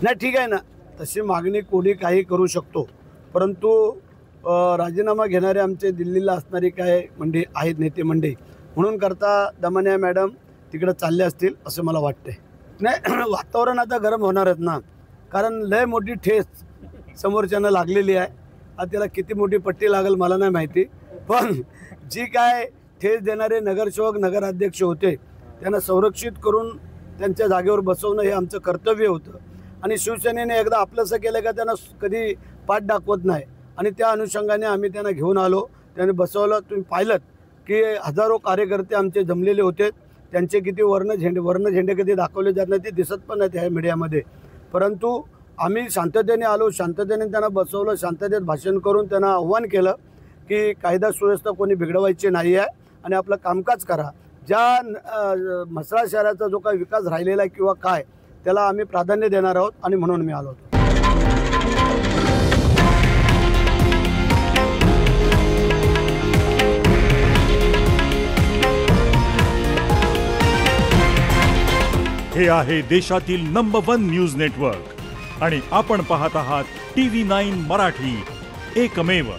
नाही ठीक आहे ना, तशी मागणी कोणी काही करू शकतो, परंतु राजीनामा घेणारे आमचे दिल्लीला असणारे काय मंडळी आहेत, नेते मंडळी, म्हणून करता दमानिया मॅडम तिकडे चालले असतील असं मला वाटते. नाही वातावरण आता गरम होणारच ना, कारण लय मोठी ठेस समोरच्यानं लागलेली आहे. आता त्याला किती मोठी पट्टी लागेल मला नाही माहिती, पण जी काय ठेस देणारे नगरसेवक नगराध्यक्ष होते त्यांना संरक्षित करून त्यांच्या जागेवर बसवणं हे आमचं कर्तव्य होतं. आणि शिवसेनेने एकदा आपलंसं केलं का त्यांना कधी पाठ दाखवत नाही, आणि त्या अनुषंगाने आम्ही त्यांना घेऊन आलो, त्याने बसवलं. तुम्ही पाहिलं की हजारो कार्यकर्ते आमचे जमलेले होते, त्यांचे किती वर्ण झेंडे कधी दाखवले जात नाही, ते दिसत पण नाही ह्या मीडियामध्ये. परंतु आम्ही शांततेने आलो, शांततेने त्यांना बसवलं, शांततेत भाषण करून त्यांना आव्हान केलं की कायदा सुव्यवस्था कोणी बिघडवायची नाही आहे आणि आपलं कामकाज करा. ज्या म्हसळा शहराचा जो काही विकास राहिलेला आहे किंवा काय, त्याला आम्ही प्राधान्य देणार आहोत, आणि म्हणून मी आलो होतो. हे आहे देशातील नंबर 1 न्यूज नेटवर्क आणि आपण पाहत आहात TV9 मराठी, एकमेव.